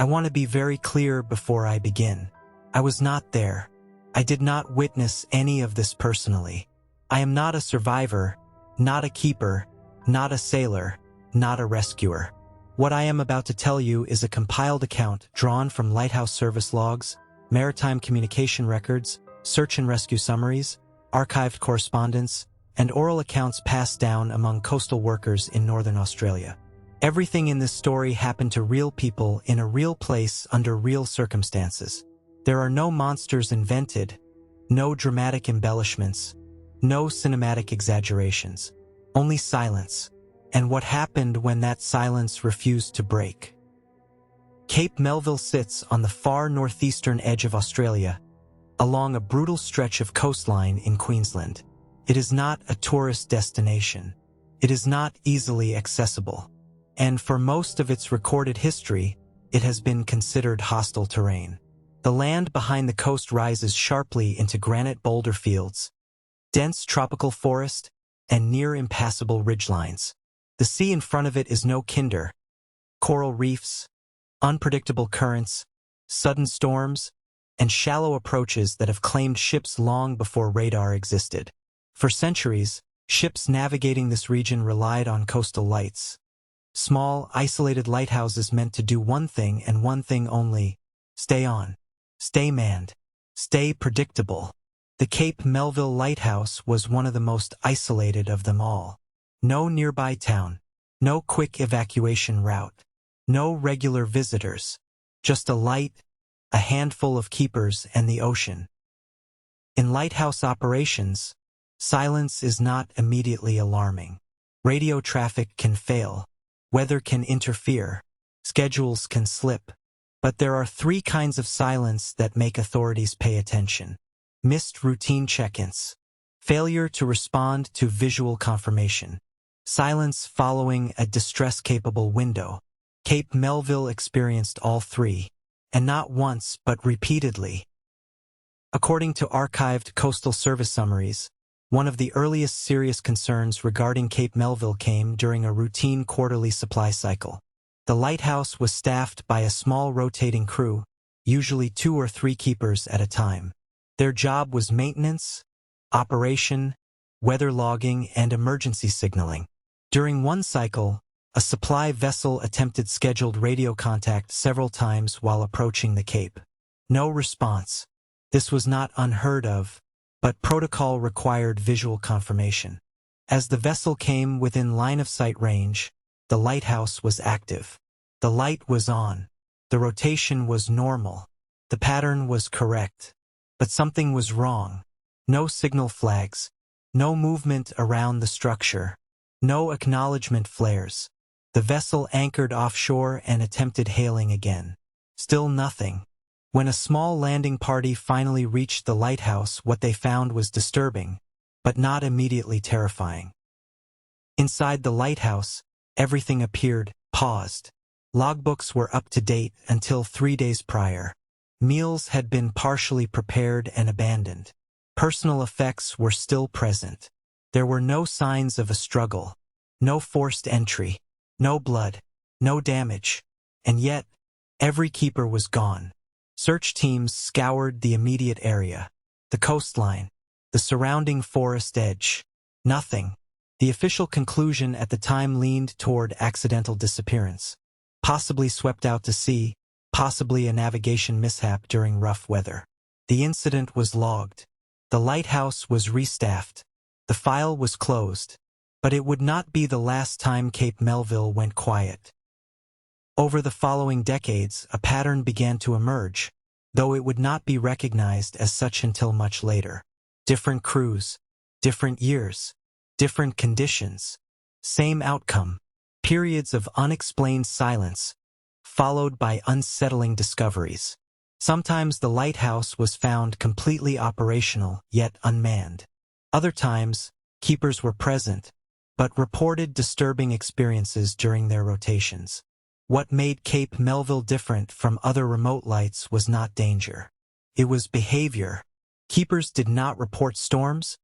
I want to be very clear before I begin. I was not there. I did not witness any of this personally. I am not a survivor, not a keeper, not a sailor, not a rescuer. What I am about to tell you is a compiled account drawn from lighthouse service logs, maritime communication records, search and rescue summaries, archived correspondence, and oral accounts passed down among coastal workers in northern Australia. Everything in this story happened to real people in a real place under real circumstances. There are no monsters invented, no dramatic embellishments, no cinematic exaggerations, only silence, and what happened when that silence refused to break. Cape Melville sits on the far northeastern edge of Australia, along a brutal stretch of coastline in Queensland. It is not a tourist destination. It is not easily accessible. And for most of its recorded history, it has been considered hostile terrain. The land behind the coast rises sharply into granite boulder fields, dense tropical forest, and near impassable ridgelines. The sea in front of it is no kinder. Coral reefs, unpredictable currents, sudden storms, and shallow approaches that have claimed ships long before radar existed. For centuries, ships navigating this region relied on coastal lights. Small, isolated lighthouses meant to do one thing and one thing only: stay on, stay manned, stay predictable. The Cape Melville Lighthouse was one of the most isolated of them all. No nearby town, no quick evacuation route, no regular visitors, just a light, a handful of keepers, and the ocean. In lighthouse operations, silence is not immediately alarming. Radio traffic can fail, weather can interfere, schedules can slip. But there are three kinds of silence that make authorities pay attention. Missed routine check-ins, failure to respond to visual confirmation, silence following a distress-capable window. Cape Melville experienced all three, and not once but repeatedly. According to archived coastal service summaries, one of the earliest serious concerns regarding Cape Melville came during a routine quarterly supply cycle. The lighthouse was staffed by a small rotating crew, usually 2 or 3 keepers at a time. Their job was maintenance, operation, weather logging, and emergency signaling. During one cycle, a supply vessel attempted scheduled radio contact several times while approaching the Cape. No response. This was not unheard of, but protocol required visual confirmation. As the vessel came within line-of-sight range, the lighthouse was active. The light was on. The rotation was normal. The pattern was correct. But something was wrong. No signal flags. No movement around the structure. No acknowledgement flares. The vessel anchored offshore and attempted hailing again. Still nothing. When a small landing party finally reached the lighthouse, what they found was disturbing, but not immediately terrifying. Inside the lighthouse, everything appeared paused. Logbooks were up to date until 3 days prior. Meals had been partially prepared and abandoned. Personal effects were still present. There were no signs of a struggle, no forced entry, no blood, no damage, and yet, every keeper was gone. Search teams scoured the immediate area, the coastline, the surrounding forest edge. Nothing. The official conclusion at the time leaned toward accidental disappearance, possibly swept out to sea, possibly a navigation mishap during rough weather. The incident was logged. The lighthouse was restaffed. The file was closed. But it would not be the last time Cape Melville went quiet. Over the following decades, a pattern began to emerge, though it would not be recognized as such until much later. Different crews, different years, different conditions, same outcome, periods of unexplained silence, followed by unsettling discoveries. Sometimes the lighthouse was found completely operational, yet unmanned. Other times, keepers were present, but reported disturbing experiences during their rotations. What made Cape Melville different from other remote lights was not danger. It was behavior. Keepers did not report storms,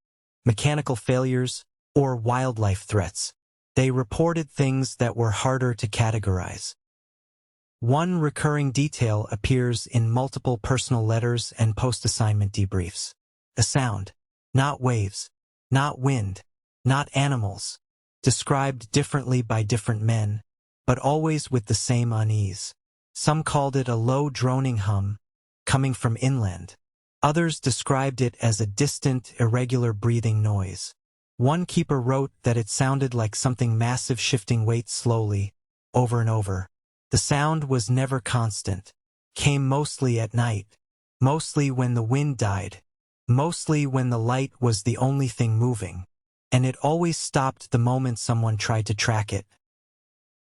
mechanical failures, or wildlife threats. They reported things that were harder to categorize. One recurring detail appears in multiple personal letters and post-assignment debriefs. A sound. Not waves. Not wind. Not animals. Described differently by different men, but always with the same unease. Some called it a low droning hum, coming from inland. Others described it as a distant, irregular breathing noise. One keeper wrote that it sounded like something massive shifting weight slowly, over and over. The sound was never constant, came mostly at night, mostly when the wind died, mostly when the light was the only thing moving, and it always stopped the moment someone tried to track it.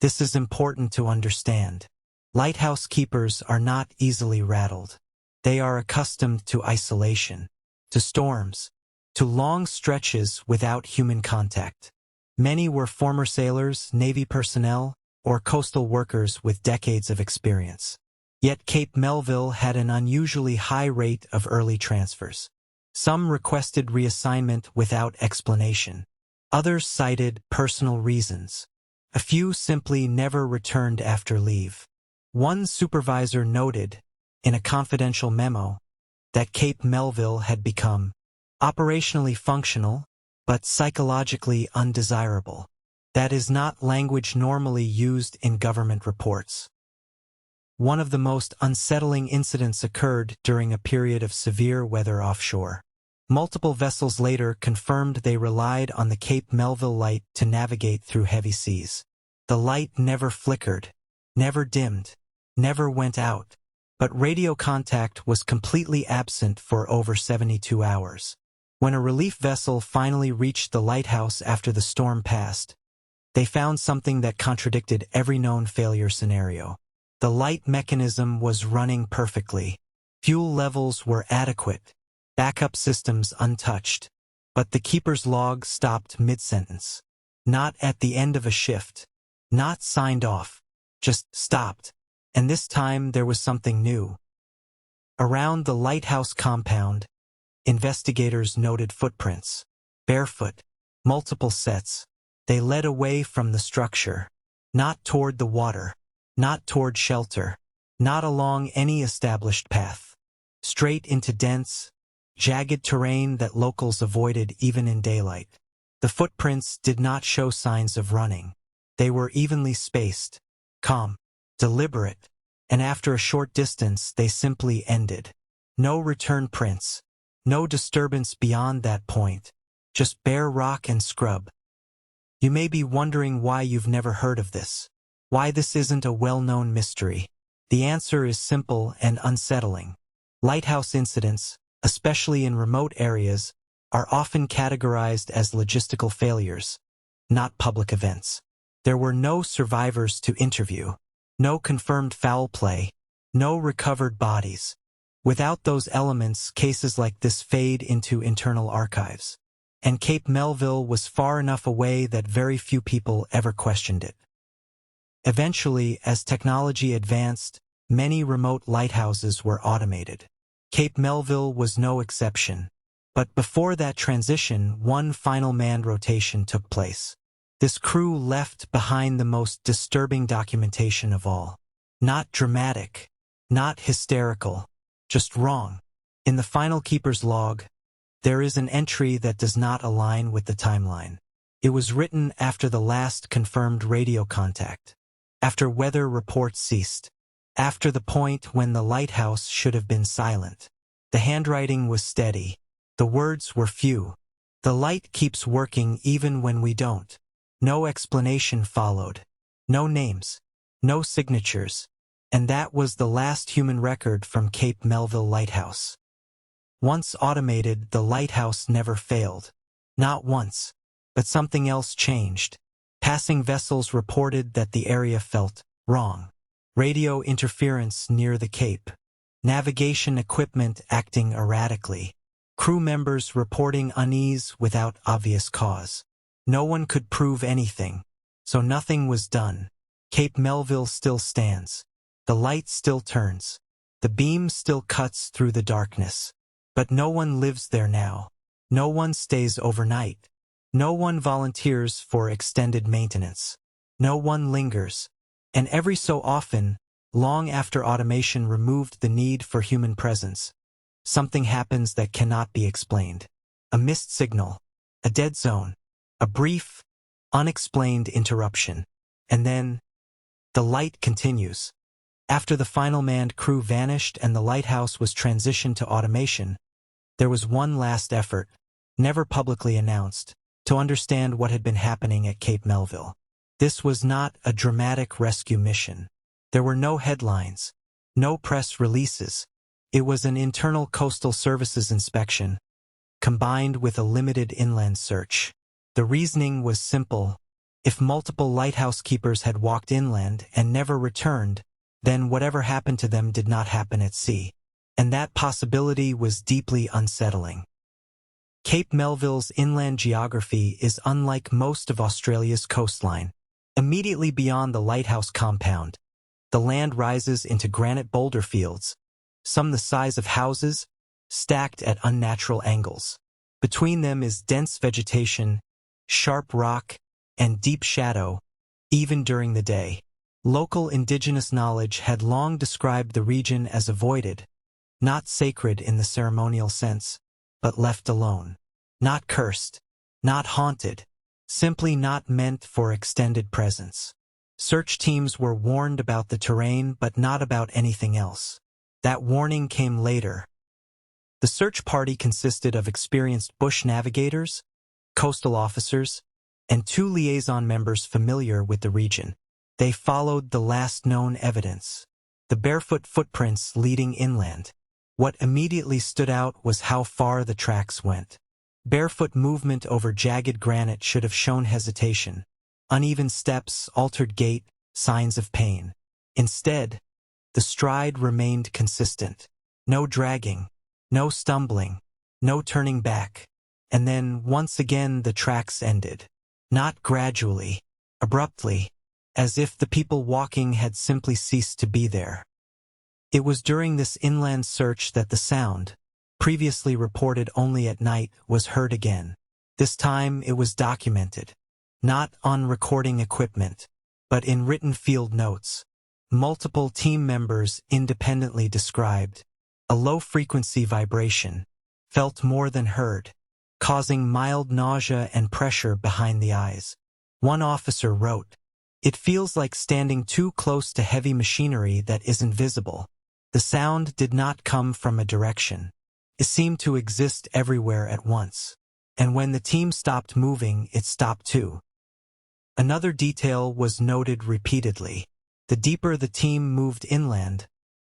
This is important to understand. Lighthouse keepers are not easily rattled. They are accustomed to isolation, to storms, to long stretches without human contact. Many were former sailors, Navy personnel, or coastal workers with decades of experience. Yet Cape Melville had an unusually high rate of early transfers. Some requested reassignment without explanation. Others cited personal reasons. A few simply never returned after leave. One supervisor noted, in a confidential memo, that Cape Melville had become operationally functional, but psychologically undesirable. That is not language normally used in government reports. One of the most unsettling incidents occurred during a period of severe weather offshore. Multiple vessels later confirmed they relied on the Cape Melville light to navigate through heavy seas. The light never flickered, never dimmed, never went out, but radio contact was completely absent for over 72 hours. When a relief vessel finally reached the lighthouse after the storm passed, they found something that contradicted every known failure scenario. The light mechanism was running perfectly. Fuel levels were adequate. Backup systems untouched. But the keeper's log stopped mid-sentence. Not at the end of a shift. Not signed off. Just stopped. And this time there was something new. Around the lighthouse compound, investigators noted footprints. Barefoot. Multiple sets. They led away from the structure. Not toward the water. Not toward shelter. Not along any established path. Straight into dense, jagged terrain that locals avoided even in daylight. The footprints did not show signs of running. They were evenly spaced, calm, deliberate, and after a short distance they simply ended. No return prints. No disturbance beyond that point. Just bare rock and scrub. You may be wondering why you've never heard of this. Why this isn't a well-known mystery. The answer is simple and unsettling. Lighthouse incidents, especially in remote areas, are often categorized as logistical failures, not public events. There were no survivors to interview, no confirmed foul play, no recovered bodies. Without those elements, cases like this fade into internal archives. And Cape Melville was far enough away that very few people ever questioned it. Eventually, as technology advanced, many remote lighthouses were automated. Cape Melville was no exception. But before that transition, one final manned rotation took place. This crew left behind the most disturbing documentation of all. Not dramatic, not hysterical, just wrong. In the final keeper's log, there is an entry that does not align with the timeline. It was written after the last confirmed radio contact, after weather reports ceased, after the point when the lighthouse should have been silent. The handwriting was steady. The words were few. The light keeps working even when we don't. No explanation followed. No names. No signatures. And that was the last human record from Cape Melville Lighthouse. Once automated, the lighthouse never failed. Not once. But something else changed. Passing vessels reported that the area felt wrong. Radio interference near the Cape. Navigation equipment acting erratically. Crew members reporting unease without obvious cause. No one could prove anything, so nothing was done. Cape Melville still stands. The light still turns. The beam still cuts through the darkness. But no one lives there now. No one stays overnight. No one volunteers for extended maintenance. No one lingers. And every so often, long after automation removed the need for human presence, something happens that cannot be explained. A missed signal, a dead zone, a brief, unexplained interruption. And then, the light continues. After the final manned crew vanished and the lighthouse was transitioned to automation, there was one last effort, never publicly announced, to understand what had been happening at Cape Melville. This was not a dramatic rescue mission. There were no headlines, no press releases. It was an internal coastal services inspection, combined with a limited inland search. The reasoning was simple. If multiple lighthouse keepers had walked inland and never returned, then whatever happened to them did not happen at sea. And that possibility was deeply unsettling. Cape Melville's inland geography is unlike most of Australia's coastline. Immediately beyond the lighthouse compound, the land rises into granite boulder fields, some the size of houses, stacked at unnatural angles. Between them is dense vegetation, sharp rock, and deep shadow, even during the day. Local indigenous knowledge had long described the region as avoided, not sacred in the ceremonial sense, but left alone. Not cursed, not haunted, simply not meant for extended presence. Search teams were warned about the terrain but not about anything else. That warning came later. The search party consisted of experienced bush navigators, coastal officers, and 2 liaison members familiar with the region. They followed the last known evidence, the barefoot footprints leading inland. What immediately stood out was how far the tracks went. Barefoot movement over jagged granite should have shown hesitation. Uneven steps, altered gait, signs of pain. Instead, the stride remained consistent. No dragging, no stumbling, no turning back. And then, once again, the tracks ended. Not gradually, abruptly, as if the people walking had simply ceased to be there. It was during this inland search that the sound, previously reported only at night, was heard again. This time it was documented, not on recording equipment, but in written field notes. Multiple team members independently described a low-frequency vibration, felt more than heard, causing mild nausea and pressure behind the eyes. One officer wrote, "It feels like standing too close to heavy machinery that isn't visible." The sound did not come from a direction. It seemed to exist everywhere at once. And when the team stopped moving, it stopped too. Another detail was noted repeatedly. The deeper the team moved inland,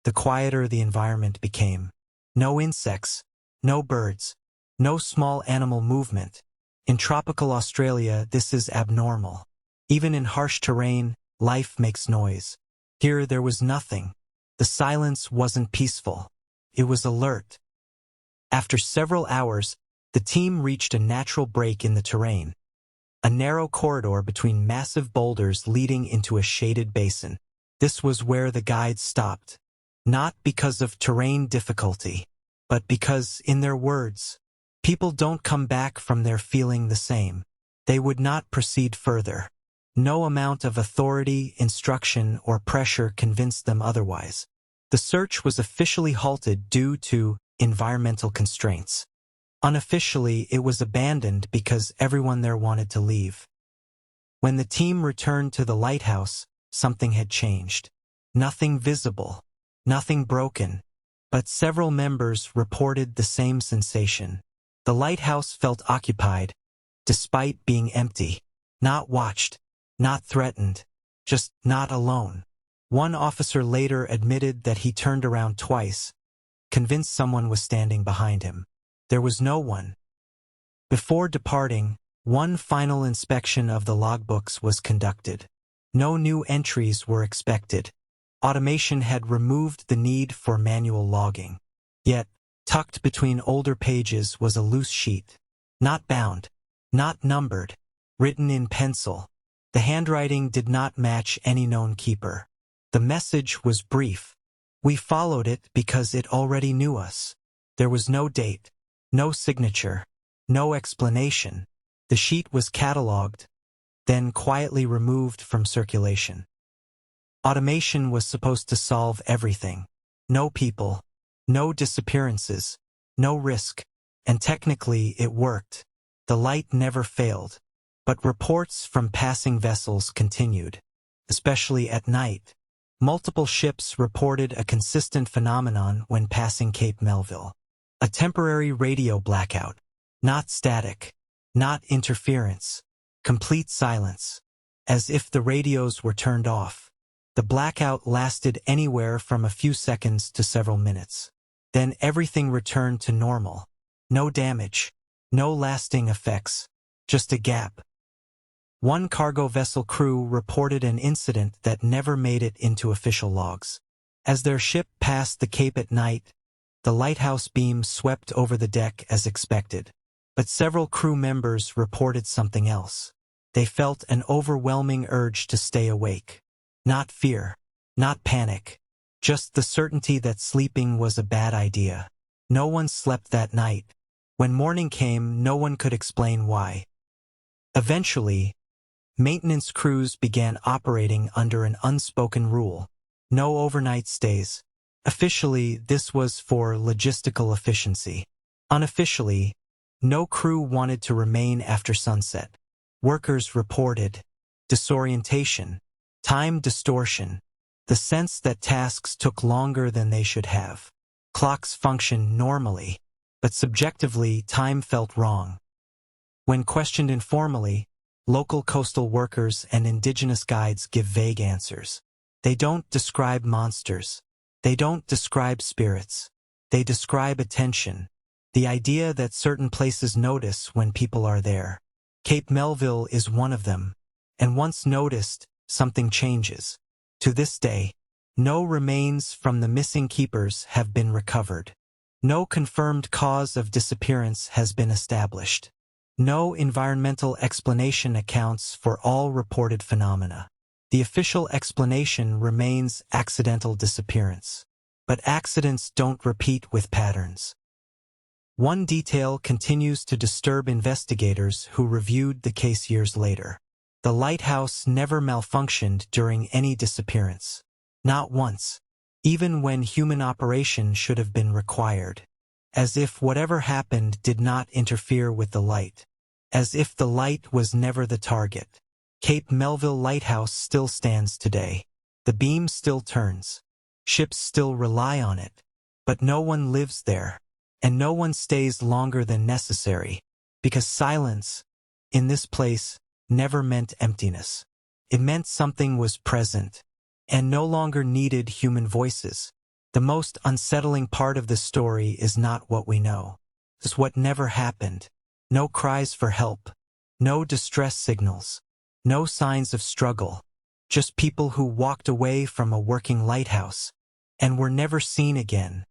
the quieter the environment became. No insects, no birds, no small animal movement. In tropical Australia, this is abnormal. Even in harsh terrain, life makes noise. Here there was nothing. The silence wasn't peaceful. It was alert. After several hours, the team reached a natural break in the terrain, a narrow corridor between massive boulders leading into a shaded basin. This was where the guides stopped, not because of terrain difficulty, but because, in their words, people don't come back from there feeling the same. They would not proceed further. No amount of authority, instruction, or pressure convinced them otherwise. The search was officially halted due to environmental constraints. Unofficially, it was abandoned because everyone there wanted to leave. When the team returned to the lighthouse, something had changed. Nothing visible, nothing broken, but several members reported the same sensation. The lighthouse felt occupied, despite being empty. Not watched, not threatened, just not alone. One officer later admitted that he turned around twice, convinced someone was standing behind him. There was no one. Before departing, one final inspection of the logbooks was conducted. No new entries were expected. Automation had removed the need for manual logging. Yet, tucked between older pages was a loose sheet. Not bound, not numbered, written in pencil. The handwriting did not match any known keeper. The message was brief. We followed it because it already knew us. There was no date, no signature, no explanation. The sheet was catalogued, then quietly removed from circulation. Automation was supposed to solve everything. No people, no disappearances, no risk, and technically it worked. The light never failed. But reports from passing vessels continued, especially at night. Multiple ships reported a consistent phenomenon when passing Cape Melville. A temporary radio blackout. Not static. Not interference. Complete silence. As if the radios were turned off. The blackout lasted anywhere from a few seconds to several minutes. Then everything returned to normal. No damage. No lasting effects. Just a gap. One cargo vessel crew reported an incident that never made it into official logs. As their ship passed the Cape at night, the lighthouse beam swept over the deck as expected. But several crew members reported something else. They felt an overwhelming urge to stay awake. Not fear, not panic, just the certainty that sleeping was a bad idea. No one slept that night. When morning came, no one could explain why. Eventually, maintenance crews began operating under an unspoken rule. No overnight stays. Officially, this was for logistical efficiency. Unofficially, no crew wanted to remain after sunset. Workers reported disorientation, time distortion, the sense that tasks took longer than they should have. Clocks functioned normally, but subjectively time felt wrong. When questioned informally, local coastal workers and indigenous guides give vague answers. They don't describe monsters. They don't describe spirits. They describe attention, the idea that certain places notice when people are there. Cape Melville is one of them, and once noticed, something changes. To this day, no remains from the missing keepers have been recovered. No confirmed cause of disappearance has been established. No environmental explanation accounts for all reported phenomena. The official explanation remains accidental disappearance. But accidents don't repeat with patterns. One detail continues to disturb investigators who reviewed the case years later. The lighthouse never malfunctioned during any disappearance. Not once. Even when human operation should have been required. As if whatever happened did not interfere with the light. As if the light was never the target. Cape Melville Lighthouse still stands today. The beam still turns. Ships still rely on it. But no one lives there. And no one stays longer than necessary. Because silence, in this place, never meant emptiness. It meant something was present. And no longer needed human voices. The most unsettling part of the story is not what we know. It's what never happened. No cries for help. No distress signals. No signs of struggle. Just people who walked away from a working lighthouse and were never seen again.